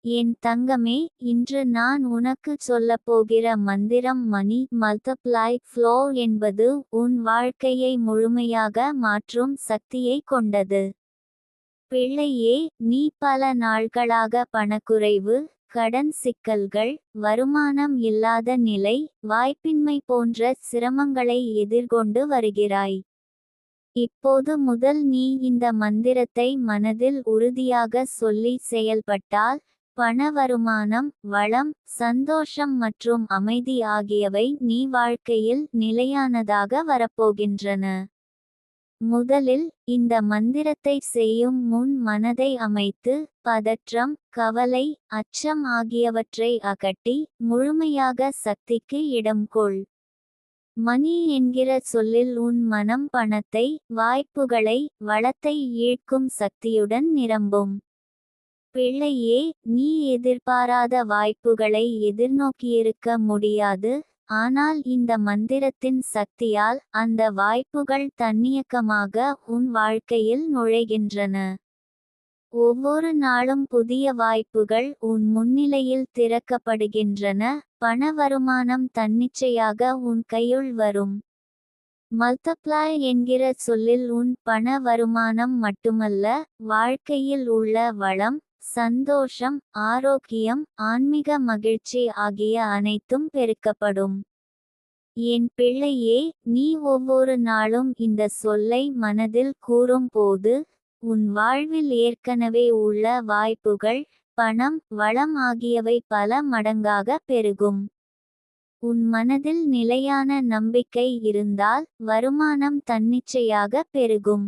என் தங்கமே, இன்று நான் உனக்குச் சொல்லப்போகிற மந்திரம் மணி மல்டிப்ளை ஃப்ளோ என்பது உன் வாழ்க்கையை முழுமையாக மாற்றும் சக்தியை கொண்டது. பிள்ளையே, நீ பல நாட்களாக பணக்குறைவு, கடன் சிக்கல்கள், வருமானம் இல்லாத நிலை, வாய்ப்பின்மை போன்ற சிரமங்களை எதிர்கொண்டு வருகிறாய். இப்போது முதல் நீ இந்த மந்திரத்தை மனதில் உறுதியாக சொல்லி செயல்பட்டால், பண வருமானம், வளம், சந்தோஷம் மற்றும் அமைதி ஆகியவை நீ வாழ்க்கையில் நிலையானதாக வரப்போகின்றன. முதலில், இந்த மந்திரத்தை செய்யும் முன் மனதை அமைத்து, பதற்றம், கவலை, அச்சம் ஆகியவற்றை அகற்றி, முழுமையாக சக்திக்கு இடம் கொள். மணி என்கிற சொல்லில் உன் மனம் பணத்தை, வாய்ப்புகளை, வளத்தை ஈர்க்கும் சக்தியுடன் நிரம்பும். பிள்ளையே, நீ எதிர்பாராத வாய்ப்புகளை எதிர்நோக்கியிருக்க முடியாது, ஆனால் இந்த மந்திரத்தின் சக்தியால் அந்த வாய்ப்புகள் தன்னியக்கமாக உன் வாழ்க்கையில் நுழைகின்றன. ஒவ்வொரு நாளும் புதிய வாய்ப்புகள் உன் முன்னிலையில் திறக்கப்படுகின்றன, பண வருமானம் தன்னிச்சையாக உன் கையுள் வரும். மல்டிப்ளை என்கிற சொல்லில் உன் பண வருமானம் மட்டுமல்ல, வாழ்க்கையில் உள்ள வளம், சந்தோஷம், ஆரோக்கியம், ஆன்மீக மகிழ்ச்சி ஆகிய அனைத்தும் பெருக்கப்படும். என் பிள்ளையே, நீ ஒவ்வொரு நாளும் இந்த சொல்லை மனதில் கூறும் போது, உன் வாழ்வில் ஏற்கனவே உள்ள வாய்ப்புகள், பணம், வளம் ஆகியவை பல மடங்காக பெருகும். உன் மனதில் நிலையான நம்பிக்கை இருந்தால், வருமானம் தன்னிச்சையாக பெருகும்.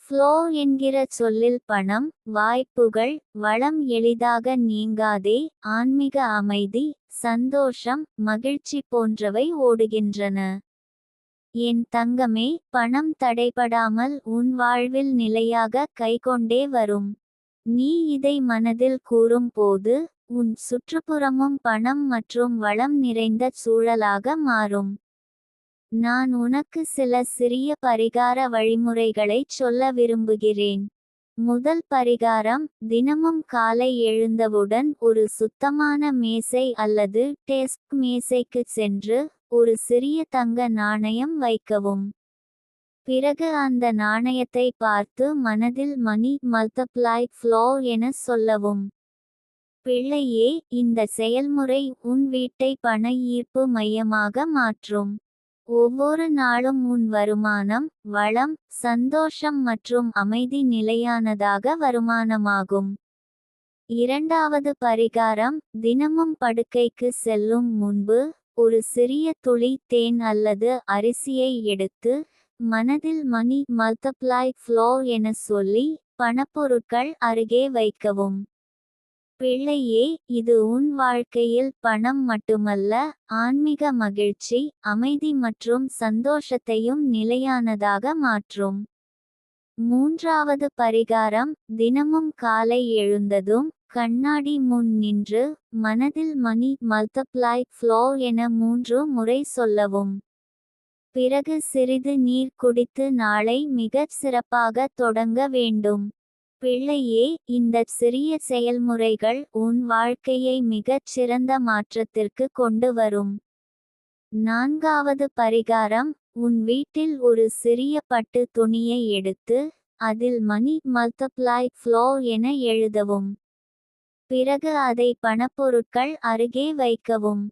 ஃப்ளோ என்கிற சொல்லில் பணம், வாய்ப்புகள், வளம் எளிதாக நீங்காதே, ஆன்மீக அமைதி, சந்தோஷம், மகிழ்ச்சி போன்றவை ஓடுகின்றன. என் தங்கமே, பணம் தடைபடாமல் உன் வாழ்வில் நிலையாக கைக்கொண்டே வரும். நீ இதை மனதில் கூறும் போது, உன் சுற்றுப்புறமும் பணம் மற்றும் வளம் நிறைந்த சூழலாக மாறும். நான் உனக்கு சில சிறிய பரிகார வழிமுறைகளைச் சொல்ல விரும்புகிறேன். முதல் பரிகாரம், தினமும் காலை எழுந்தவுடன் ஒரு சுத்தமான மேசை அல்லது டெஸ்க் மேசைக்குச் சென்று, ஒரு சிறிய தங்க நாணயம் வைக்கவும். பிறகு அந்த நாணயத்தை பார்த்து மனதில் மணி மல்டிப்ளை ஃப்ளோ என சொல்லவும். பிள்ளையே, இந்த செயல்முறை உன் வீட்டை பண ஈர்ப்பு மையமாக மாற்றும். ஒவ்வொரு நாளும் உன் வருமானம், வளம், சந்தோஷம் மற்றும் அமைதி நிலையானதாக வருமானமாகும். இரண்டாவது பரிகாரம், தினமும் படுக்கைக்கு செல்லும் முன்பு, ஒரு சிறிய துளி தேன் அல்லது அரிசியை எடுத்து, மனதில் மணி மல்டிப்ளை ஃப்ளோ என சொல்லி, பணப்பொருட்கள் அருகே வைக்கவும். பிள்ளையே, இது உன் வாழ்க்கையில் பணம் மட்டுமல்ல, ஆன்மீக மகிழ்ச்சி, அமைதி மற்றும் சந்தோஷத்தையும் நிலையானதாக மாற்றும். மூன்றாவது பரிகாரம், தினமும் காலை எழுந்ததும், கண்ணாடி முன் நின்று, மனதில் மணி மல்டிப்ளை ஃப்ளோ என 3 முறை சொல்லவும். பிறகு சிறிது நீர் குடித்து நாளை மிகச் சிறப்பாக தொடங்க வேண்டும். பிள்ளையே, இந்த சிறிய செயல்முறைகள் உன் வாழ்க்கையை மிகச் சிறந்த மாற்றத்திற்கு கொண்டு வரும். நான்காவது பரிகாரம், உன் வீட்டில் ஒரு சிறிய பட்டு துணியை எடுத்து, அதில் மணி மல்டிப்ளை ஃப்ளோ என எழுதவும். பிறகு அதை பணப்பொருட்கள் அருகே வைக்கவும்.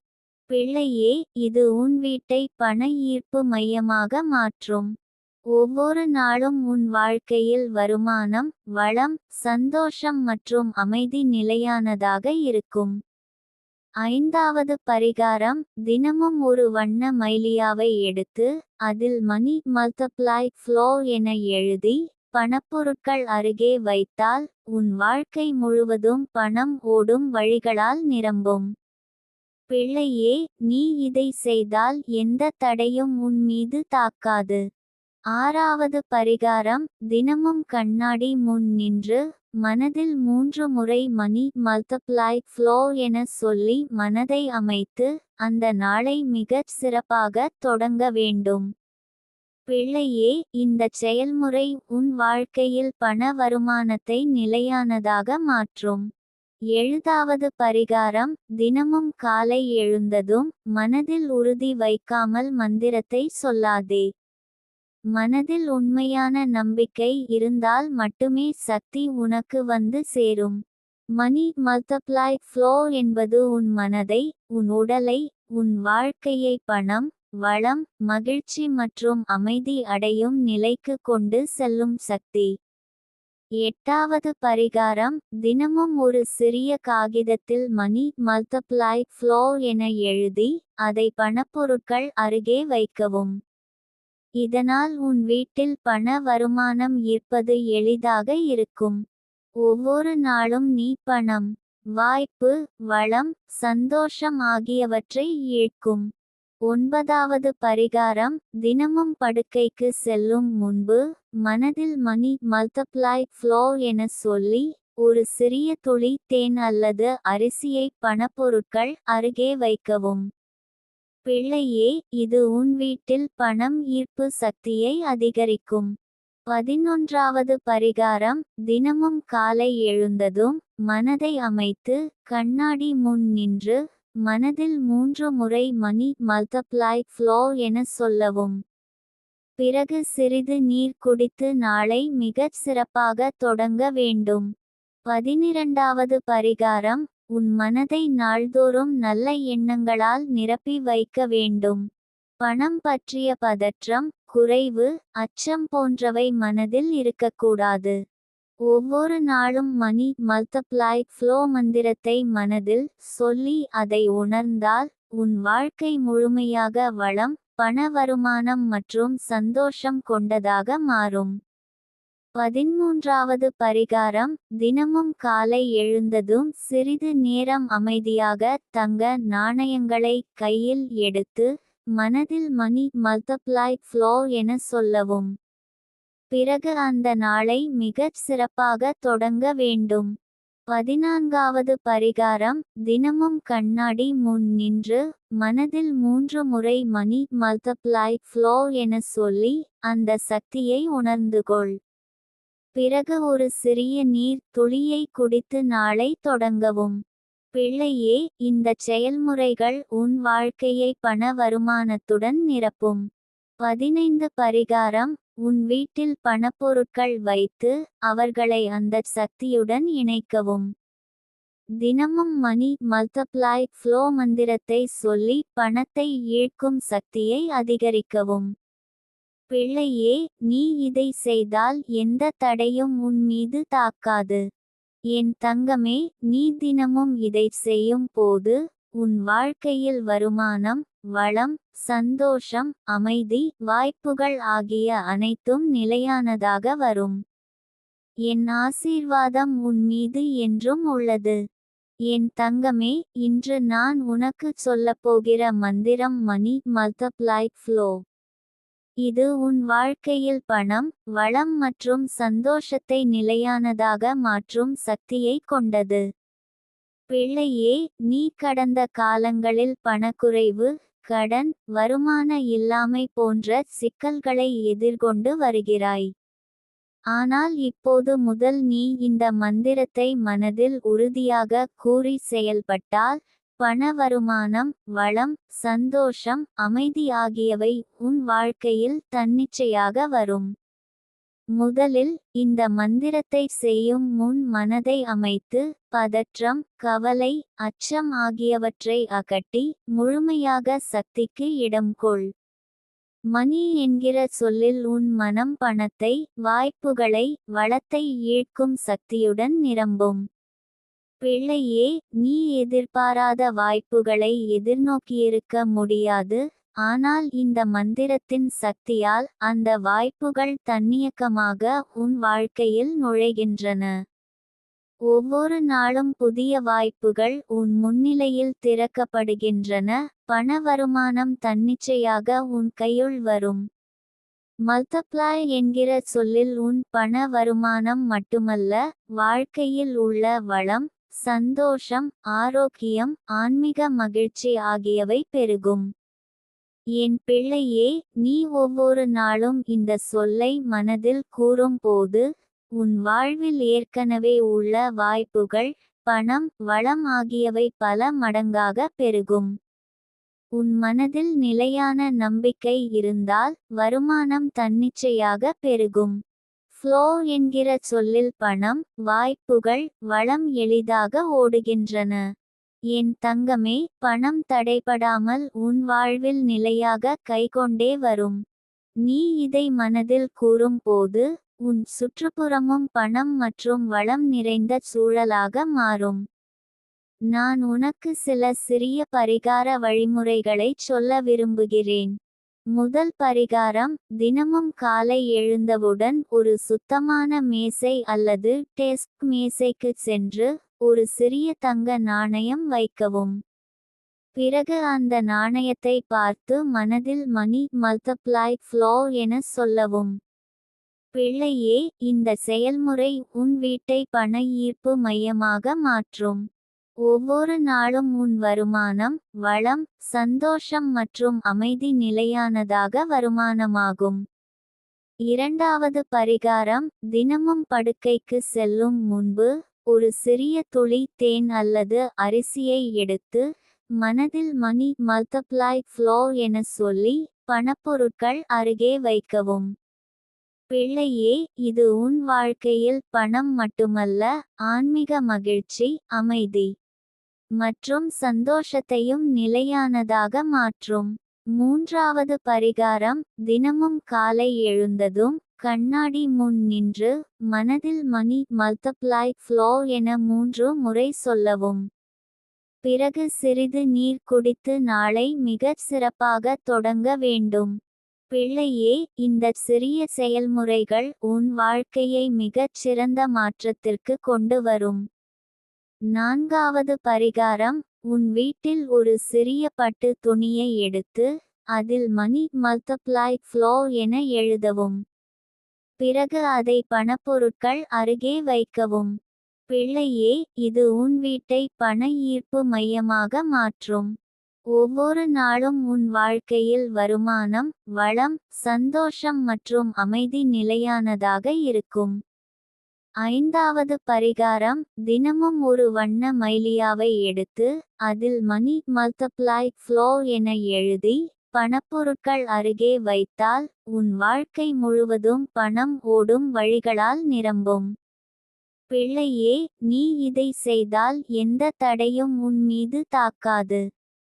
பிள்ளையே, இது உன் வீட்டை பண ஈர்ப்பு மையமாக மாற்றும். ஒவ்வொரு நாளும் உன் வாழ்க்கையில் வருமானம், வளம், சந்தோஷம் மற்றும் அமைதி நிலையானதாக இருக்கும். ஐந்தாவது பரிகாரம், தினமும் ஒரு வண்ண மைலியாவை எடுத்து, அதில் மணி மல்டிப்ளை ஃப்ளோ என எழுதி, பணப்பொருட்கள் அருகே வைத்தால், உன் வாழ்க்கை முழுவதும் பணம் ஓடும் வழிகளால் நிரம்பும். பிள்ளையே, நீ இதை செய்தால் எந்த தடையும் உன் மீது தாக்காது. ஆறாவது பரிகாரம், தினமும் கண்ணாடி முன் நின்று, மனதில் 3 முறை மணி மல்டிப்ளை ஃப்ளோ என சொல்லி மனதை அமைத்து, அந்த நாளை மிகச் சிறப்பாக தொடங்க வேண்டும். பிள்ளையே, இந்தச் செயல்முறை உன் வாழ்க்கையில் பண வருமானத்தை நிலையானதாக மாற்றும். எழுதாவது பரிகாரம். தினமும் காலை எழுந்ததும் மனதில் உறுதி வைக்காமல் மந்திரத்தை சொல்லாதே. மனதில் உண்மையான நம்பிக்கை இருந்தால் மட்டுமே சக்தி உனக்கு வந்து சேரும். மணி மல்டிப்ளை ஃப்ளோ என்பது உன் மனதை, உன் உடலை, உன் வாழ்க்கையை பணம், வளம், மகிழ்ச்சி மற்றும் அமைதி அடையும் நிலைக்கு கொண்டு செல்லும் சக்தி. எட்டாவது பரிகாரம். தினமும் ஒரு சிறிய காகிதத்தில் மணி மல்டிப்ளை ஃப்ளோ என எழுதி அதை பணப்பொருட்கள் அருகே வைக்கவும். இதனால் உன் வீட்டில் பண வருமானம் ஈர்ப்பது எளிதாக இருக்கும். ஒவ்வொரு நாளும் நீ பணம், வாய்ப்பு, வளம், சந்தோஷம் ஆகியவற்றை ஈர்க்கும். ஒன்பதாவது பரிகாரம். தினமும் படுக்கைக்கு செல்லும் முன்பு மனதில் மணி மல்டிப்ளை ஃப்ளோ என சொல்லி ஒரு சிறிய துளி தேன் அல்லது அரிசியை பணப்பொருட்கள் அருகே வைக்கவும். பிள்ளையே, இது உன் வீட்டில் பணம் ஈர்ப்பு சக்தியை அதிகரிக்கும். 11வது பரிகாரம். தினமும் காலை எழுந்ததும் மனதை அமைத்து கண்ணாடி முன் நின்று மனதில் 3 முறை மணி மல்டிப்ளை ஃப்ளோ என சொல்லவும். பிறகு சிறிது நீர் குடித்து நாளை மிகச் சிறப்பாக தொடங்க வேண்டும். 12வது பரிகாரம். உன் மனதை நாள்தோறும் நல்ல எண்ணங்களால் நிரப்பி வைக்க வேண்டும். பணம் பற்றிய பதற்றம், குறைவு, அச்சம் போன்றவை மனதில் இருக்கக்கூடாது. ஒவ்வொரு நாளும் மணி மல்டிப்ளை ஃப்ளோ மந்திரத்தை மனதில் சொல்லி அதை உணர்ந்தால் உன் வாழ்க்கை முழுமையாக வளம், பண வருமானம் மற்றும் சந்தோஷம் கொண்டதாக மாறும். 13வது பரிகாரம். தினமும் காலை எழுந்ததும் சிறிது நேரம் அமைதியாக தங்க நாணயங்களை கையில் எடுத்து மனதில் மணி மல்டிப்ளை ஃப்ளோ என சொல்லவும். பிறகு அந்த நாளை மிகச் சிறப்பாக தொடங்க வேண்டும். 14வது பரிகாரம். தினமும் கண்ணாடி முன் நின்று மனதில் 3 முறை மணி மல்டிப்ளை ஃப்ளோ என சொல்லி அந்த சக்தியை உணர்ந்துகொள். பிறகு ஒரு சிறிய நீர் துளியை குடித்து நாளை தொடங்கவும். பிள்ளையே, இந்த செயல்முறைகள் உன் வாழ்க்கையை பண வருமானத்துடன் நிரப்பும். 15 பரிகாரம். உன் வீட்டில் பணப்பொருட்கள் வைத்து அவர்களை அந்த சக்தியுடன் இணைக்கவும். தினமும் மணி மல்டிப்ளை ஃப்ளோ மந்திரத்தை சொல்லி பணத்தை ஈர்க்கும் சக்தியை அதிகரிக்கவும். பிள்ளையே, நீ இதை செய்தால் எந்த தடையும் உன் மீது தாக்காது. என் தங்கமே, நீ தினமும் இதை செய்யும் போது உன் வாழ்க்கையில் வருமானம், வளம், சந்தோஷம், அமைதி, வாய்ப்புகள் ஆகிய அனைத்தும் நிலையானதாக வரும். என் ஆசீர்வாதம் உன் மீது என்றும் உள்ளது. என் தங்கமே, இன்று நான் உனக்கு சொல்லப்போகிற மந்திரம் மணி மல்டிப்ளை ஃப்ளோ. இது உன் வாழ்க்கையில் பணம், வளம் மற்றும் சந்தோஷத்தை நிலையானதாக மாற்றும் சக்தியை கொண்டது. பிள்ளையே, நீ கடந்த காலங்களில் பணக்குறைவு, கடன், வருமான இல்லாமை போன்ற சிக்கல்களை எதிர்கொண்டு வருகிறாய். ஆனால் இப்போது முதல் நீ இந்த மந்திரத்தை மனதில் உறுதியாக கூறி செயல்பட்டால் பண வருமானம், வளம், சந்தோஷம், அமைதி ஆகியவை உன் வாழ்க்கையில் தன்னிச்சையாக வரும். முதலில் இந்த மந்திரத்தை செய்யும் முன் மனதை அமைத்து பதற்றம், கவலை, அச்சம் ஆகியவற்றை அகற்றி முழுமையாக சக்திக்கு இடம் கொள். மணி என்கிற சொல்லில் உன் மனம் பணத்தை, வாய்ப்புகளை, வளத்தை ஈர்க்கும் சக்தியுடன் நிரம்பும். பிள்ளையே, நீ எதிர்பாராத வாய்ப்புகளை எதிர்நோக்கியிருக்க முடியாது. ஆனால் இந்த மந்திரத்தின் சக்தியால் அந்த வாய்ப்புகள் தன்னியக்கமாக உன் வாழ்க்கையில் நுழைகின்றன. ஒவ்வொரு நாளும் புதிய வாய்ப்புகள் உன் முன்னிலையில் திறக்கப்படுகின்றன. பண வருமானம் தன்னிச்சையாக உன் கையுள் வரும். மல்டிப்ளை என்கிற சொல்லில் உன் பண வருமானம் மட்டுமல்ல, வாழ்க்கையில் உள்ள வளம், சந்தோஷம், ஆரோக்கியம், ஆன்மீக மகிழ்ச்சி ஆகியவை பெருகும். என் பிள்ளையே, நீ ஒவ்வொரு நாளும் இந்த சொல்லை மனதில் கூறும் போது உன் வாழ்வில் ஏற்கனவே உள்ள வாய்ப்புகள், பணம், வளம் ஆகியவை பல மடங்காக பெருகும். உன் மனதில் நிலையான நம்பிக்கை இருந்தால் வருமானம் தன்னிச்சையாக பெருகும். ஃப்ளோ என்கிற சொல்லில் பணம், வாய்ப்புகள், வளம் எளிதாக ஓடுகின்றன. என் தங்கமே, பணம் தடைபடாமல் உன் வாழ்வில் நிலையாக கைகொண்டே வரும். நீ இதை மனதில் கூறும் போது உன் சுற்றுப்புறமும் பணம் மற்றும் வளம் நிறைந்த சூழலாக மாறும். நான் உனக்கு சில சிறிய பரிகார வழிமுறைகளைச் சொல்ல விரும்புகிறேன். முதல் பரிகாரம், தினமும் காலை எழுந்தவுடன் ஒரு சுத்தமான மேசை அல்லது டெஸ்க் மேசைக்கு சென்று ஒரு சிறிய தங்க நாணயம் வைக்கவும். பிறகு அந்த நாணயத்தை பார்த்து மனதில் மணி மல்டிப்ளை ஃப்ளோ என சொல்லவும். பிள்ளையே, இந்த செயல்முறை உன் வீட்டை பண ஈர்ப்பு மையமாக மாற்றும். ஒவ்வொரு நாளும் உன் வருமானம், வளம், சந்தோஷம் மற்றும் அமைதி நிலையானதாக வருமானமாகும். இரண்டாவது பரிகாரம், தினமும் படுக்கைக்கு செல்லும் முன்பு ஒரு சிறிய துளி தேன் அல்லது அரிசியை எடுத்து மனதில் மணி மல்டிப்ளை ஃப்ளோ என சொல்லி பணப்பொருட்கள் அருகே வைக்கவும். பிள்ளையே, இது உன் வாழ்க்கையில் பணம் மட்டுமல்ல, ஆன்மீக மகிழ்ச்சி, அமைதி மற்றும் சந்தோஷத்தையும் நிலையானதாக மாற்றும். மூன்றாவது பரிகாரம், தினமும் காலை எழுந்ததும் கண்ணாடி முன் நின்று மனதில் மணி மல்டிப்ளை ஃப்ளோ என 3 முறை சொல்லவும். பிறகு சிறிது நீர் குடித்து நாளை மிகச் சிறப்பாக தொடங்க வேண்டும். பிள்ளையே, இந்த சிறிய செயல்முறைகள் உன் வாழ்க்கையை மிகச் சிறந்த மாற்றத்திற்கு கொண்டு வரும். நான்காவது பரிகாரம், உன் வீட்டில் ஒரு சிறிய பட்டு துணியை எடுத்து அதில் மணி மல்டிப்ளை ஃப்ளோ என எழுதவும். பிறகு அதை பணப்பொருட்கள் அருகே வைக்கவும். பிள்ளையே, இது உன் வீட்டை பண ஈர்ப்பு மையமாக மாற்றும். ஒவ்வொரு நாளும் உன் வாழ்க்கையில் வருமானம், வளம், சந்தோஷம் மற்றும் அமைதி நிலையானதாக இருக்கும். ஐந்தாவது பரிகாரம், தினமும் ஒரு வண்ண மைலியாவை எடுத்து அதில் மணி மல்டிப்ளை ஃப்ளோ என எழுதி பணப்பொருட்கள் அருகே வைத்தால் உன் வாழ்க்கை முழுவதும் பணம் ஓடும் வழிகளால் நிரம்பும். பிள்ளையே, நீ இதை செய்தால் எந்த தடையும் உன் மீது தாக்காது.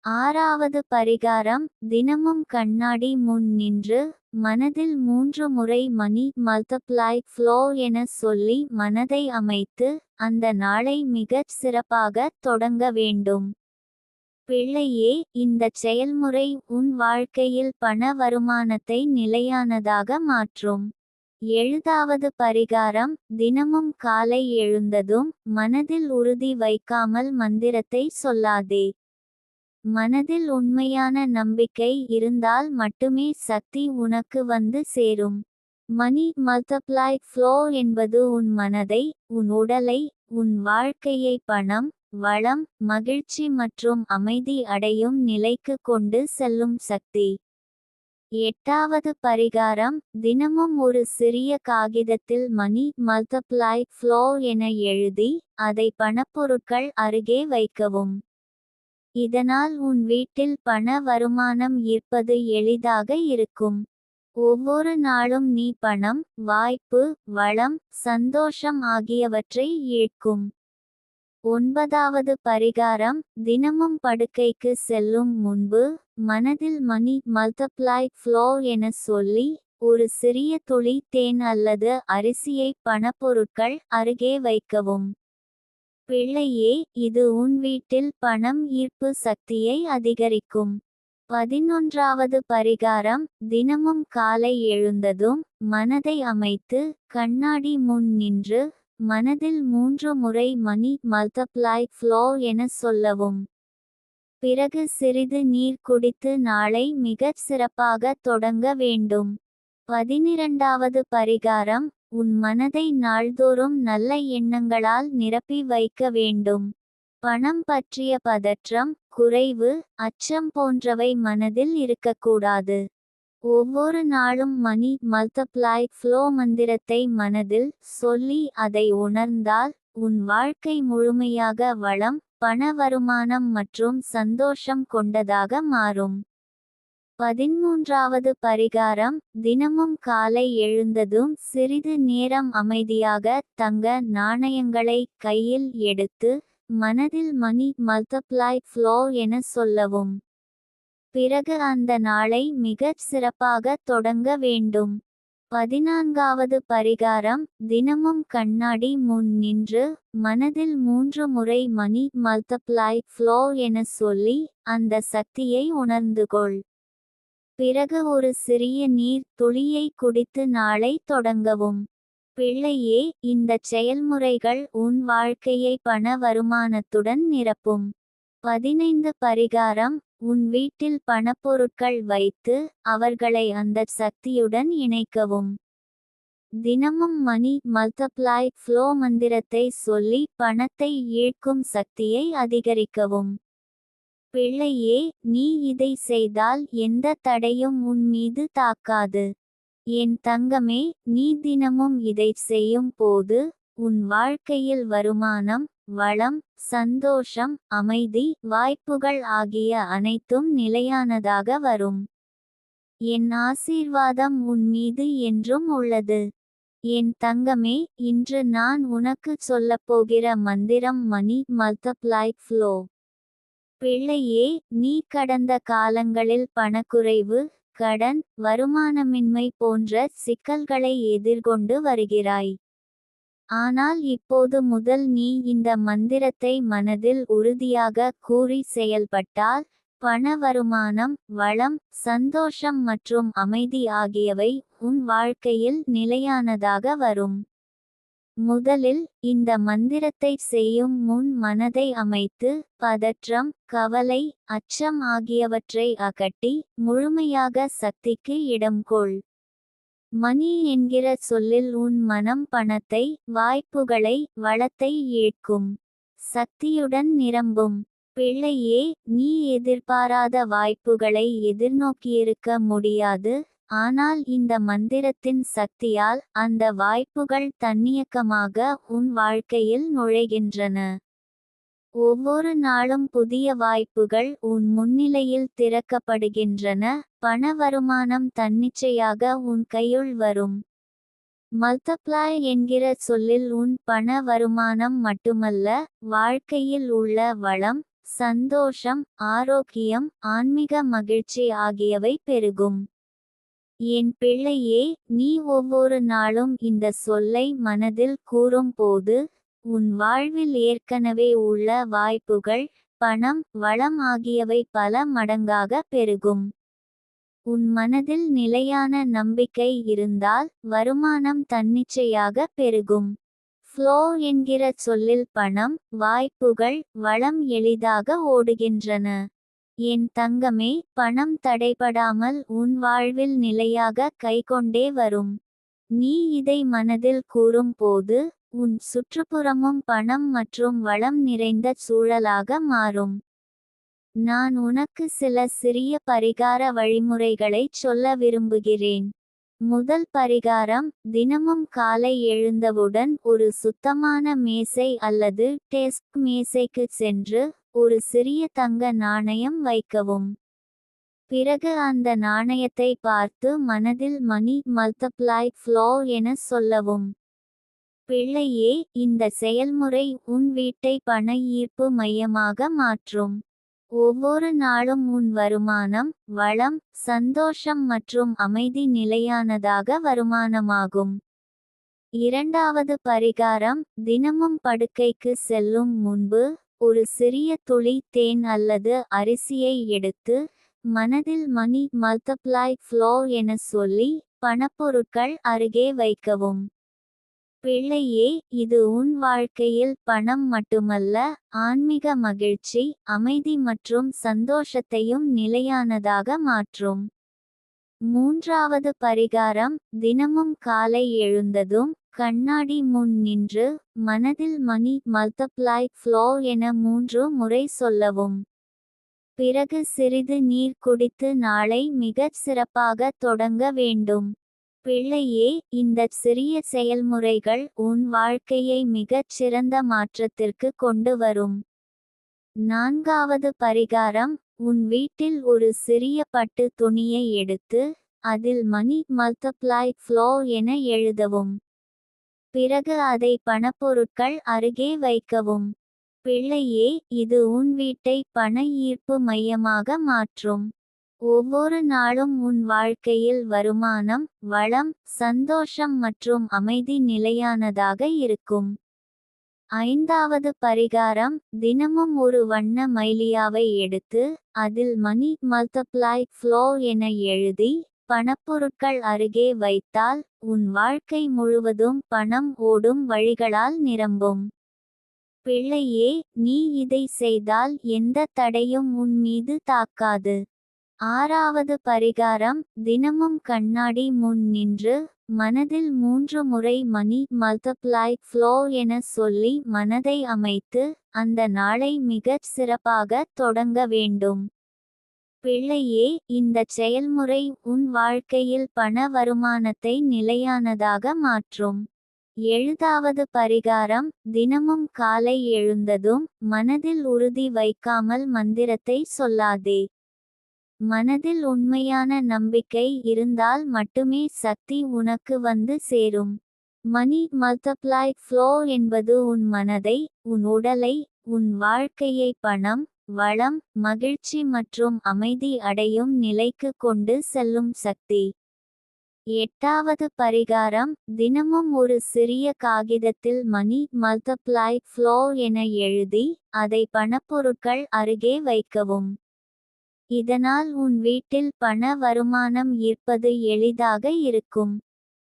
ஆறாவது பரிகாரம், தினமும் கண்ணாடி முன் நின்று மனதில் 3 முறை மணி மல்டிப்ளை ஃப்ளோ என சொல்லி மனதை அமைத்து அந்த நாளை மிகச் சிறப்பாக தொடங்க வேண்டும். பிள்ளையே, இந்த செயல்முறை உன் வாழ்க்கையில் பண வருமானத்தை நிலையானதாக மாற்றும். ஏழாவது பரிகாரம், தினமும் காலை எழுந்ததும் மனதில் உறுதி வைக்காமல் மந்திரத்தை சொல்லாதே. மனதில் உண்மையான நம்பிக்கை இருந்தால் மட்டுமே சக்தி உனக்கு வந்து சேரும். மணி மல்டிப்ளை ஃப்ளோ என்பது உன் மனதை, உன் உடலை, உன் வாழ்க்கையை பணம், வளம், மகிழ்ச்சி மற்றும் அமைதி அடையும் நிலைக்கு கொண்டு செல்லும் சக்தி. எட்டாவது பரிகாரம், தினமும் ஒரு சிறிய காகிதத்தில் மணி மல்டிப்ளை ஃப்ளோ என எழுதி அதை பணப்பொருட்கள் அருகே வைக்கவும். இதனால் உன் வீட்டில் பண வருமானம் ஈர்ப்பது எளிதாக இருக்கும். ஒவ்வொரு நாளும் நீ பணம், வாய்ப்பு, வளம், சந்தோஷம் ஆகியவற்றை ஈர்க்கும். ஒன்பதாவது பரிகாரம், தினமும் படுக்கைக்கு செல்லும் முன்பு மனதில் மணி மல்டிப்ளை ஃப்ளோ என சொல்லி ஒரு சிறிய துளி தேன் அல்லது அரிசியை பணப்பொருட்கள் அருகே வைக்கவும். பிள்ளையே, இது உன் வீட்டில் பணம் ஈர்ப்பு சக்தியை அதிகரிக்கும். 11வது பரிகாரம், தினமும் காலை எழுந்ததும் மனதை அமைத்து கண்ணாடி முன் நின்று மனதில் 3 முறை மணி மல்டிப்ளை ஃப்ளோ என சொல்லவும். பிறகு சிறிது நீர் குடித்து நாளை மிகச் சிறப்பாக தொடங்க வேண்டும். 12வது பரிகாரம், உன் மனதை நாள்தோறும் நல்ல எண்ணங்களால் நிரப்பி வைக்க வேண்டும். பணம் பற்றிய பதற்றம், குறைவு, அச்சம் போன்றவை மனதில் இருக்கக்கூடாது. ஒவ்வொரு நாளும் மணி மல்டிப்ளை ஃப்ளோ மந்திரத்தை மனதில் சொல்லி அதை உணர்ந்தால் உன் வாழ்க்கை முழுமையாக வளம், பண வருமானம் மற்றும் சந்தோஷம் கொண்டதாக மாறும். 13வது பரிகாரம். தினமும் காலை எழுந்ததும் சிறிது நேரம் அமைதியாக தங்க நாணயங்களை கையில் எடுத்து மனதில் மணி மல்டிப்ளை ஃப்ளோ என சொல்லவும். பிறகு அந்த நாளை மிகச் சிறப்பாக தொடங்க வேண்டும். 14வது பரிகாரம். தினமும் கண்ணாடி முன் நின்று மனதில் 3 முறை மணி மல்டிப்ளை ஃப்ளோ என சொல்லி அந்த சக்தியை உணர்ந்துகொள். பிறகு ஒரு சிறிய நீர் துளியை குடித்து நாளை தொடங்கவும். பிள்ளையே, இந்தச் செயல்முறைகள் உன் வாழ்க்கையை பண வருமானத்துடன் நிரப்பும். 15 பரிகாரம். உன் வீட்டில் பணப்பொருட்கள் வைத்து அவர்களை அந்தச் சக்தியுடன் இணைக்கவும். தினமும் மணி மல்டிப்ளை ஃப்ளோ மந்திரத்தை சொல்லி பணத்தை ஈர்க்கும் சக்தியை அதிகரிக்கவும். பிள்ளையே, நீ இதை செய்தால் எந்த தடையும் உன் மீது தாக்காது. என் தங்கமே, நீ தினமும் இதைச் செய்யும் போது உன் வாழ்க்கையில் வருமானம், வளம், சந்தோஷம், அமைதி, வாய்ப்புகள் ஆகிய அனைத்தும் நிலையானதாக வரும். என் ஆசீர்வாதம் உன் மீது என்றும் உள்ளது. என் தங்கமே, இன்று நான் உனக்குச் சொல்லப்போகிற மந்திரம் மணி மல்டிப்ளை ஃப்ளோ. பிள்ளையே, நீ கடந்த காலங்களில் பணக்குறைவு, கடன், வருமானமின்மை போன்ற சிக்கல்களை எதிர்கொண்டு வருகிறாய். ஆனால் இப்போது முதல் நீ இந்த மந்திரத்தை மனதில் உறுதியாக கூறி செயல்பட்டால் பண வருமானம், வளம், சந்தோஷம் மற்றும் அமைதி ஆகியவை உன் வாழ்க்கையில் நிலையானதாக வரும். முதலில் இந்த மந்திரத்தை செய்யும் முன் மனதை அமைத்து பதற்றம், கவலை, அச்சம் ஆகியவற்றை அகற்றி முழுமையாக சக்திக்கு இடம் கொள். மணி என்கிற சொல்லில் உன் மனம் பணத்தை, வாய்ப்புகளை, வளத்தை ஈர்க்கும். சக்தியுடன் நிரம்பும். பிள்ளையே, நீ எதிர்பாராத வாய்ப்புகளை எதிர்நோக்கியிருக்க முடியாது. ஆனால் இந்த மந்திரத்தின் சக்தியால் அந்த வாய்ப்புகள் தன்னியக்கமாக உன் வாழ்க்கையில் நுழைகின்றன. ஒவ்வொரு நாளும் புதிய வாய்ப்புகள் உன் முன்னிலையில் திறக்கப்படுகின்றன. பண வருமானம் தன்னிச்சையாக உன் கையுள் வரும். மல்டிப்ளை என்கிற சொல்லில் உன் பண வருமானம் மட்டுமல்ல, வாழ்க்கையில் உள்ள வளம், சந்தோஷம், ஆரோக்கியம், ஆன்மீக மகிழ்ச்சி ஆகியவை பெருகும். என் பிள்ளையே, நீ ஒவ்வொரு நாளும் இந்த சொல்லை மனதில் கூறும் போது உன் வாழ்வில் ஏற்கனவே உள்ள வாய்ப்புகள், பணம், வளம் ஆகியவை பல மடங்காக பெருகும். உன் மனதில் நிலையான நம்பிக்கை இருந்தால் வருமானம் தன்னிச்சையாக பெருகும். ஃப்ளோ என்கிற சொல்லில் பணம், வாய்ப்புகள், வளம் எளிதாக ஓடுகின்றன. என் தங்கமே, பணம் தடைபடாமல் உன் வாழ்வில் நிலையாக கைகொண்டே வரும். நீ இதை மனதில் கூறும் போது உன் சுற்றுப்புறமும் பணம் மற்றும் வளம் நிறைந்த சூழலாக மாறும். நான் உனக்கு சில சிறிய பரிகார வழிமுறைகளைச் சொல்ல விரும்புகிறேன். முதல் பரிகாரம். தினமும் காலை எழுந்தவுடன் ஒரு சுத்தமான மேசை அல்லது டெஸ்க் மேசைக்கு சென்று ஒரு சிறிய தங்க நாணயம் வைக்கவும். பிறகு அந்த நாணயத்தை பார்த்து மனதில் மணி மல்டிப்ளை ஃப்ளோ என சொல்லவும். பிள்ளையே, இந்த செயல்முறை உன் வீட்டை பண ஈர்ப்பு மையமாக மாற்றும். ஒவ்வொரு நாளும் உன் வருமானம், வளம், சந்தோஷம் மற்றும் அமைதி நிலையானதாக வருமானமாகும். இரண்டாவது பரிகாரம். தினமும் படுக்கைக்கு செல்லும் முன்பு ஒரு சிறிய துளி தேன் அல்லது அரிசியை எடுத்து மனதில் மணி மல்டிப்ளை ஃப்ளோ என சொல்லி பணப்பொருட்கள் அருகே வைக்கவும். பிள்ளையே, இது உன் வாழ்க்கையில் பணம் மட்டுமல்ல, ஆன்மீக மகிழ்ச்சி, அமைதி மற்றும் சந்தோஷத்தையும் நிலையானதாக மாற்றும். மூன்றாவது பரிகாரம். தினமும் காலை எழுந்ததும் கண்ணாடி முன் நின்று மனதில் மணி மல்டிப்ளை ஃப்ளோ என 3 முறை சொல்லவும். பிறகு சிறிது நீர் குடித்து நாளை மிகச் சிறப்பாக தொடங்க வேண்டும். பிள்ளையே, இந்த சிறிய செயல்முறைகள் உன் வாழ்க்கையை மிகச் சிறந்த மாற்றத்திற்கு கொண்டு வரும். 4வது பரிகாரம். உன் வீட்டில் ஒரு சிறிய பட்டு துணியை எடுத்து அதில் மணி மல்டிப்ளை ஃப்ளோ என எழுதவும். பிறகு அதை பணப்பொருட்கள் அருகே வைக்கவும். பிள்ளையே, இது உன் வீட்டை பண ஈர்ப்பு மையமாக மாற்றும். ஒவ்வொரு நாளும் உன் வாழ்க்கையில் வருமானம், வளம், சந்தோஷம் மற்றும் அமைதி நிலையானதாக இருக்கும். 5வது பரிகாரம். தினமும் ஒரு வண்ண மைலியாவை எடுத்து அதில் மணி மல்டிப்ளை ஃப்ளோ என எழுதி பணப்பொருட்கள் அருகே வைத்தால் உன் வாழ்க்கை முழுவதும் பணம் ஓடும் வழிகளால் நிரம்பும். பிள்ளையே, நீ இதை செய்தால் எந்த தடையும் உன் மீது தாக்காது. 6வது பரிகாரம். தினமும் கண்ணாடி முன் நின்று மனதில் 3 முறை மணி மல்டிப்ளை ஃப்ளோ என சொல்லி மனதை அமைத்து அந்த நாளை மிகச் சிறப்பாக தொடங்க வேண்டும். பிள்ளையே, இந்த செயல்முறை உன் வாழ்க்கையில் பண வருமானத்தை நிலையானதாக மாற்றும். 7வது பரிகாரம். தினமும் காலை எழுந்ததும் மனதில் உறுதி வைக்காமல் மந்திரத்தை சொல்லாதே. மனதில் உண்மையான நம்பிக்கை இருந்தால் மட்டுமே சக்தி உனக்கு வந்து சேரும். மணி மல்டிப்ளை ஃப்ளோ என்பது உன் மனதை, உன் உடலை, உன் வாழ்க்கையை பணம், வளம், மகிழ்ச்சி மற்றும் அமைதி அடையும் நிலைக்கு கொண்டு செல்லும் சக்தி. 8வது பரிகாரம். தினமும் ஒரு சிறிய காகிதத்தில் மணி மல்டிப்ளை ஃப்ளோ என எழுதி அதை பணப்பொருட்கள் அருகே வைக்கவும். இதனால் உன் வீட்டில் பண வருமானம் ஈர்ப்பது எளிதாக இருக்கும்.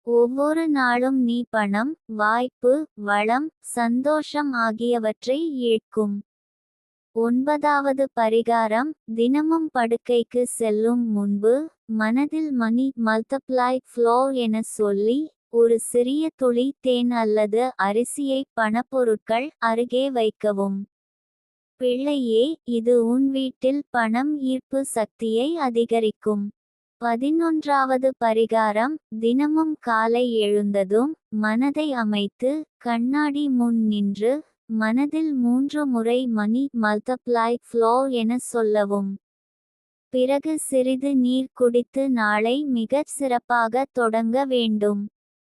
ஒவ்வொரு நாளும் நீ பணம், வாய்ப்பு, வளம், சந்தோஷம் ஆகியவற்றை ஈர்க்கும். 9வது பரிகாரம். தினமும் படுக்கைக்கு செல்லும் முன்பு மனதில் மணி மல்டிப்ளை ஃப்ளோ என சொல்லி ஒரு சிறிய துளி தேன் அல்லது அரிசியை பணப்பொருட்கள் அருகே வைக்கவும். பிள்ளையே, இது உன் வீட்டில் பணம் ஈர்ப்பு சக்தியை அதிகரிக்கும். 11வது பரிகாரம். தினமும் காலை எழுந்ததும் மனதை அமைத்து கண்ணாடி முன் நின்று மனதில் 3 முறை மணி மல்டிப்ளை ஃப்ளோ என சொல்லவும். பிறகு சிறிது நீர் குடித்து நாளை மிகச் சிறப்பாக தொடங்க வேண்டும்.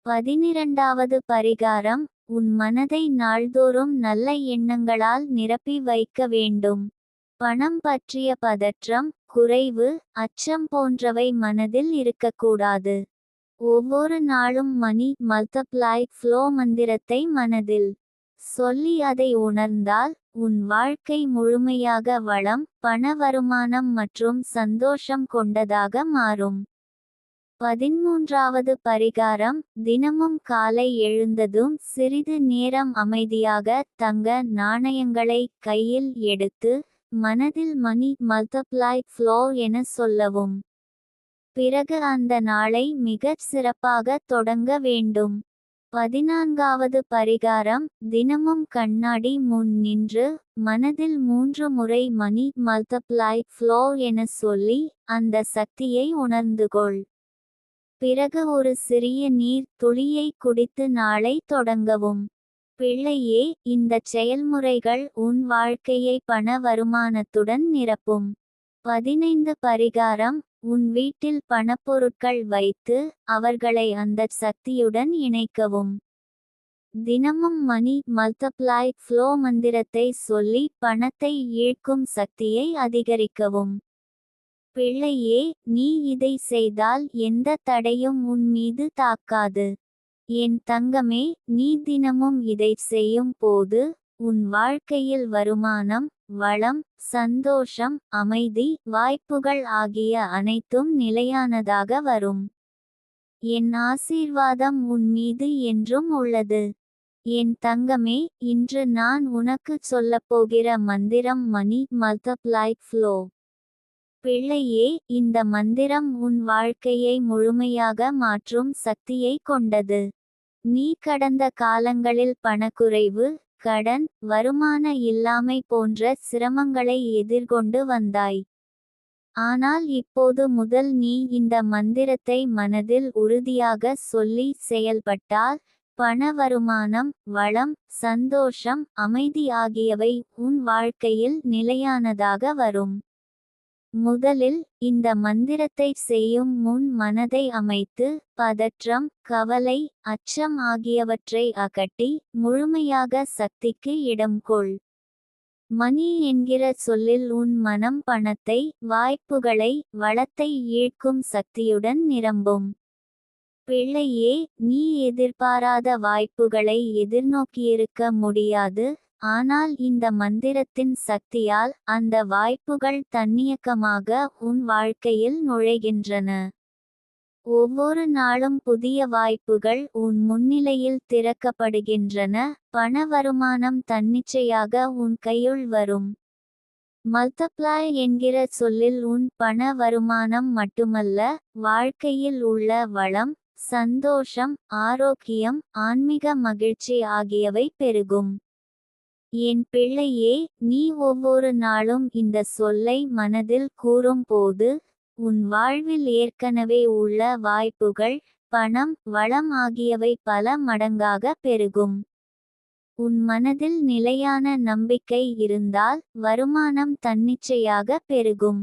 12வது பரிகாரம். உன் மனதை நாள்தோறும் நல்ல எண்ணங்களால் நிரப்பி வைக்க வேண்டும். பணம் பற்றிய பதற்றம், குறைவு, அச்சம் போன்றவை மனதில் இருக்கக்கூடாது. ஒவ்வொரு நாளும் மணி மல்டிப்ளை ஃப்ளோ மந்திரத்தை மனதில் சொல்லி அதை உணர்ந்தால் உன் வாழ்க்கை முழுமையாக வளம், பண வருமானம் மற்றும் சந்தோஷம் கொண்டதாக மாறும். 13வது பரிகாரம். தினமும் காலை எழுந்ததும் சிறிது நேரம் அமைதியாக தங்க நாணயங்களை கையில் எடுத்து மனதில் மணி மல்டிப்ளை ஃப்ளோ என சொல்லவும். பிறகு அந்த நாளை மிகச் சிறப்பாக தொடங்க வேண்டும். 14வது பரிகாரம். தினமும் கண்ணாடி முன் நின்று மனதில் 3 முறை மணி மல்டிப்ளை ஃப்ளோ என சொல்லி அந்த சக்தியை உணர்ந்துகொள். பிறகு ஒரு சிறிய நீர் துளியை குடித்து நாளை தொடங்கவும். பிள்ளையே, இந்த செயல்முறைகள் உன் வாழ்க்கையை பண வருமானத்துடன் நிரப்பும். 15 பரிகாரம். உன் வீட்டில் பணப்பொருட்கள் வைத்து அவர்களை அந்த சக்தியுடன் இணைக்கவும். தினமும் மணி மல்டிப்ளை ஃப்ளோ மந்திரத்தை சொல்லி பணத்தை ஈர்க்கும் சக்தியை அதிகரிக்கவும். பிள்ளையே, நீ இதை செய்தால் எந்த தடையும் உன் மீது தாக்காது. என் தங்கமே, நீ தினமும் இதை செய்யும் போது உன் வாழ்க்கையில் வருமானம், வளம், சந்தோஷம், அமைதி, வாய்ப்புகள் ஆகிய அனைத்தும் நிலையானதாக வரும். என் ஆசீர்வாதம் உன் மீது என்றும் உள்ளது. என் தங்கமே, இன்று நான் உனக்குச் சொல்லப்போகிற மந்திரம் மணி மல்டிப்ளை ஃப்ளோ. பிள்ளையே, இந்த மந்திரம் உன் வாழ்க்கையை முழுமையாக மாற்றும் சக்தியை கொண்டது. நீ கடந்த காலங்களில் பணக்குறைவு, கடன், வருமான இல்லாமை போன்ற சிரமங்களை எதிர்கொண்டு வந்தாய். ஆனால் இப்போது முதல் நீ இந்த மந்திரத்தை மனதில் உறுதியாக சொல்லி செயல்பட்டால் பண வருமானம், வளம், சந்தோஷம், அமைதி ஆகியவை உன் வாழ்க்கையில் நிலையானதாக வரும். முதலில் இந்த மந்திரத்தை செய்யும் முன் மனதை அமைத்து பதற்றம், கவலை, அச்சம் ஆகியவற்றை அகற்றி முழுமையாக சக்திக்கு இடம் கொள். மணி என்கிற சொல்லில் உன் மனம் பணத்தை, வாய்ப்புகளை, வளத்தை ஈர்க்கும் சக்தியுடன் நிரம்பும். பிள்ளையே, நீ எதிர்பாராத வாய்ப்புகளை எதிர்நோக்கியிருக்க முடியாது. ஆனால் இந்த மந்திரத்தின் சக்தியால் அந்த வாய்ப்புகள் தன்னியக்கமாக உன் வாழ்க்கையில் நுழைகின்றன. ஒவ்வொரு நாளும் புதிய வாய்ப்புகள் உன் முன்னிலையில் திறக்கப்படுகின்றன. பண வருமானம் தன்னிச்சையாக உன் கையுள் வரும். மல்டிப்ளை என்கிற சொல்லில் உன் பண வருமானம் மட்டுமல்ல, வாழ்க்கையில் உள்ள வளம், சந்தோஷம், ஆரோக்கியம், ஆன்மீக மகிழ்ச்சி ஆகியவை பெருகும். என் பிள்ளையே, நீ ஒவ்வொரு நாளும் இந்த சொல்லை மனதில் கூறும் போது உன் வாழ்வில் ஏற்கனவே உள்ள வாய்ப்புகள், பணம், வளம் ஆகியவை பல மடங்காக பெருகும். உன் மனதில் நிலையான நம்பிக்கை இருந்தால் வருமானம் தன்னிச்சையாக பெருகும்.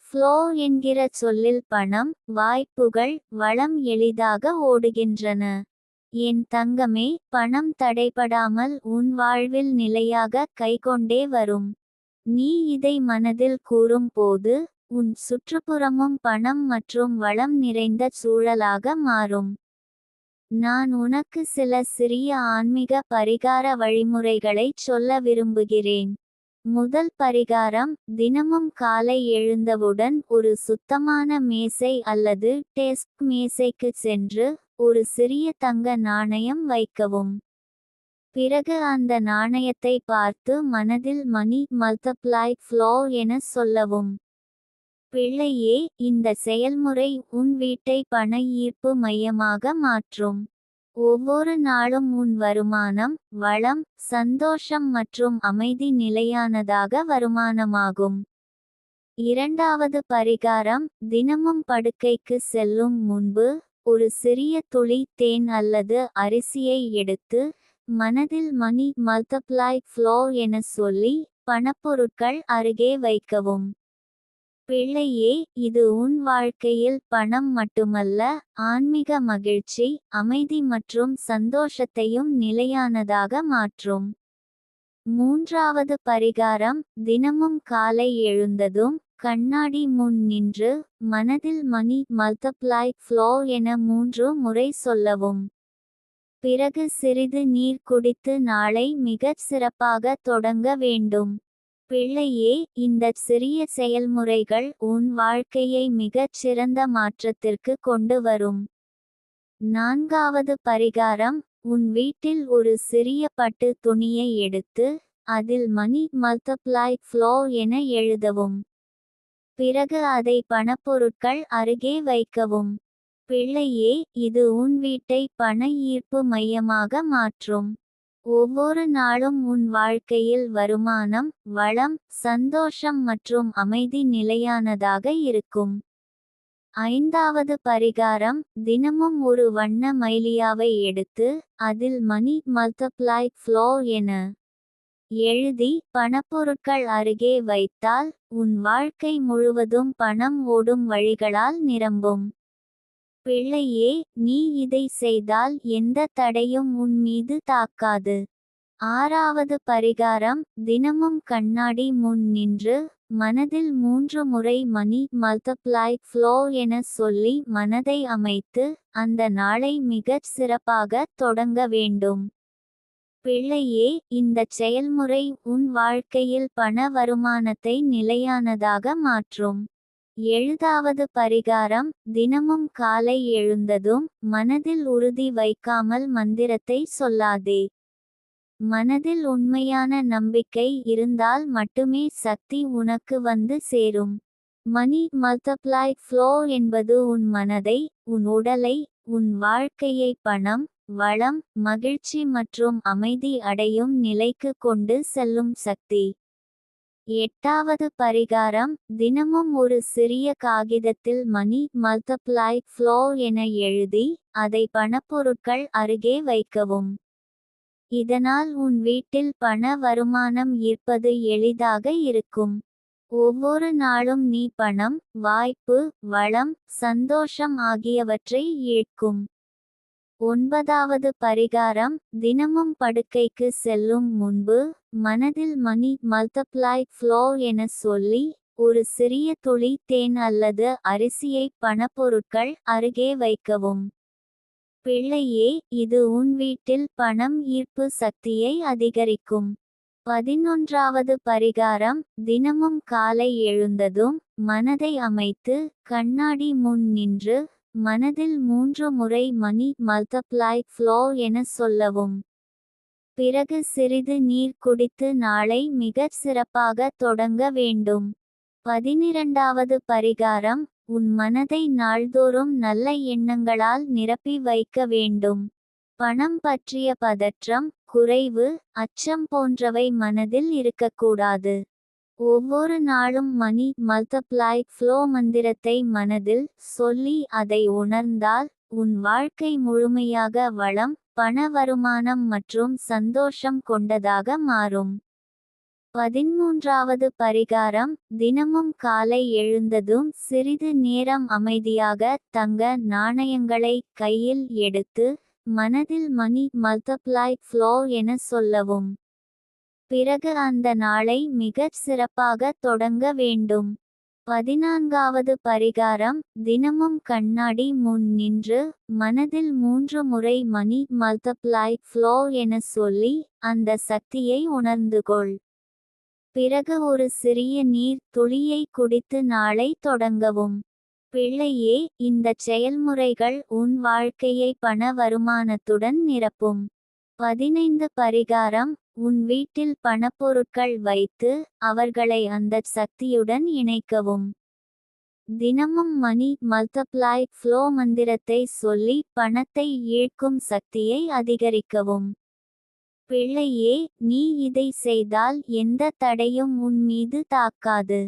ஃப்ளோ என்கிற சொல்லில் பணம், வாய்ப்புகள், வளம் எளிதாக ஓடுகின்றன. என் தங்கமே, பணம் தடைபடாமல் உன் வாழ்வில் நிலையாக கைகொண்டே வரும். நீ இதை மனதில் கூறும் போது உன் சுற்றுப்புறமும் பணம் மற்றும் வளம் நிறைந்த சூழலாக மாறும். நான் உனக்கு சில சிறிய ஆன்மீக பரிகார வழிமுறைகளை சொல்ல விரும்புகிறேன். முதல் பரிகாரம், தினமும் காலை எழுந்தவுடன் ஒரு சுத்தமான மேசை அல்லது டெஸ்க் மேசைக்கு சென்று ஒரு சிறிய தங்க நாணயம் வைக்கவும். பிறகு அந்த நாணயத்தை பார்த்து மனதில் மணி மல்டிப்ளை ஃப்ளோ என சொல்லவும். பிள்ளையே, இந்த செயல்முறை உன் வீட்டை பண ஈர்ப்பு மையமாக மாற்றும். ஒவ்வொரு நாளும் உன் வருமானம், வளம், சந்தோஷம் மற்றும் அமைதி நிலையானதாக வருமானமாகும். இரண்டாவது பரிகாரம், தினமும் படுக்கைக்கு செல்லும் முன்பு ஒரு சிறிய துளி தேன் அல்லது அரிசியை எடுத்து மனதில் மணி மல்டிப்ளை ஃப்ளோ என சொல்லி பணப்பொருட்கள் அருகே வைக்கவும். பிள்ளையே, இது உன் வாழ்க்கையில் பணம் மட்டுமல்ல, ஆன்மீக மகிழ்ச்சி, அமைதி மற்றும் சந்தோஷத்தையும் நிலையானதாக மாற்றும். மூன்றாவது பரிகாரம், தினமும் காலை எழுந்ததும் கண்ணாடி முன் நின்று மனதில் மணி மல்டிப்ளை ஃப்ளோ என 3 முறை சொல்லவும். பிறகு சிறிது நீர் குடித்து நாளை மிகச் சிறப்பாக தொடங்க வேண்டும். பிள்ளையே, இந்த சிறிய செயல்முறைகள் உன் வாழ்க்கையை மிகச் சிறந்த மாற்றத்திற்கு கொண்டு வரும். நான்காவது பரிகாரம், உன் வீட்டில் ஒரு சிறிய பட்டு துணியை எடுத்து அதில் மணி மல்டிப்ளை ஃப்ளோ என எழுதவும். பிறகு அதை பணப்பொருட்கள் அருகே வைக்கவும். பிள்ளையே, இது உன் வீட்டை பண ஈர்ப்பு மையமாக மாற்றும். ஒவ்வொரு நாளும் உன் வாழ்க்கையில் வருமானம், வளம், சந்தோஷம் மற்றும் அமைதி நிலையானதாக இருக்கும். ஐந்தாவது பரிகாரம், தினமும் ஒரு வண்ண மைலியாவை எடுத்து அதில் மணி மல்டிப்ளை ஃப்ளோ என எழுதி பணப்பொருட்கள் அருகே வைத்தால் உன் வாழ்க்கை முழுவதும் பணம் ஓடும் வழிகளால் நிரம்பும். பிள்ளையே, நீ இதை செய்தால் எந்த தடையும் உன் மீது தாக்காது. ஆறாவது பரிகாரம், தினமும் கண்ணாடி முன் நின்று மனதில் 3 முறை மணி மல்டிப்ளை ஃப்ளோ என சொல்லி மனதை அமைத்து அந்த நாளை மிகச் சிறப்பாக தொடங்க வேண்டும். பிள்ளையே, இந்த செயல்முறை உன் வாழ்க்கையில் பண வருமானத்தை நிலையானதாக மாற்றும். ஏழாவது பரிகாரம், தினமும் காலை எழுந்ததும் மனதில் உறுதி வைக்காமல் மந்திரத்தை சொல்லாதே. மனதில் உண்மையான நம்பிக்கை இருந்தால் மட்டுமே சக்தி உனக்கு வந்து சேரும். மணி மல்டிப்ளை ஃப்ளோ என்பது உன் மனதை, உன் உடலை, உன் வாழ்க்கையை பணம், வளம், மகிழ்ச்சி மற்றும் அமைதி அடையும் நிலைக்கு கொண்டு செல்லும் சக்தி. எட்டாவது பரிகாரம், தினமும் ஒரு சிறிய காகிதத்தில் மணி மல்டிப்ளை ஃப்ளோ என எழுதி அதை பணப்பொருட்கள் அருகே வைக்கவும். இதனால் உன் வீட்டில் பண வருமானம் ஈர்ப்பது எளிதாக இருக்கும். ஒவ்வொரு நாளும் நீ பணம், வாய்ப்பு, வளம், சந்தோஷம் ஆகியவற்றை ஈர்க்கும். ஒன்பதாவது பரிகாரம், தினமும் படுக்கைக்கு செல்லும் முன்பு மனதில் மணி மல்டிப்ளை ஃப்ளோ என சொல்லி ஒரு சிறிய துளி தேன் அல்லது அரிசியை பணப்பொருட்கள் அருகே வைக்கவும். பிள்ளையே, இது உன் வீட்டில் பணம் ஈர்ப்பு சக்தியை அதிகரிக்கும். 11வது பரிகாரம், தினமும் காலை எழுந்ததும் மனதை அமைத்து கண்ணாடி முன் நின்று மனதில் 3 முறை மணி மல்டிப்ளை ஃப்ளோ என சொல்லவும். பிறகு சிறிது நீர் குடித்து நாளை மிகச் சிறப்பாக தொடங்க வேண்டும். 12வது பரிகாரம், உன் மனதை நாள்தோறும் நல்ல எண்ணங்களால் நிரப்பி வைக்க வேண்டும். பணம் பற்றிய பதற்றம், குறைவு, அச்சம் போன்றவை மனதில் இருக்கக்கூடாது. ஒவ்வொரு நாளும் மணி மல்டிப்ளை ஃப்ளோ மந்திரத்தை மனதில் சொல்லி அதை உணர்ந்தால் உன் வாழ்க்கை முழுமையாக வளம், பண வருமானம் மற்றும் சந்தோஷம் கொண்டதாக மாறும். 13வது பரிகாரம், தினமும் காலை எழுந்ததும் சிறிது நேரம் அமைதியாக தங்க நாணயங்களை கையில் எடுத்து மனதில் மணி மல்டிப்ளை ஃப்ளோ என சொல்லவும். பிறகு அந்த நாளை மிகச் சிறப்பாக தொடங்க வேண்டும். 14வது பரிகாரம், தினமும் கண்ணாடி முன் நின்று மனதில் 3 முறை மணி மல்டிப்ளை ஃப்ளோ என சொல்லி அந்த சக்தியை உணர்ந்துகொள். பிறகு ஒரு சிறிய நீர் துளியை குடித்து நாளை தொடங்கவும். பிள்ளையே, இந்த செயல்முறைகள் உன் வாழ்க்கையை பண வருமானத்துடன் நிரப்பும். 15 பரிகாரம், உன் வீட்டில் பணப்பொருட்கள் வைத்து அவர்களை அந்த சக்தியுடன் இணைக்கவும். தினமும் மணி மல்டிப்ளை ஃப்ளோ மந்திரத்தை சொல்லி பணத்தை ஈர்க்கும் சக்தியை அதிகரிக்கவும். பிள்ளையே, நீ இதை செய்தால் எந்த தடையும் உன் மீது தாக்காது.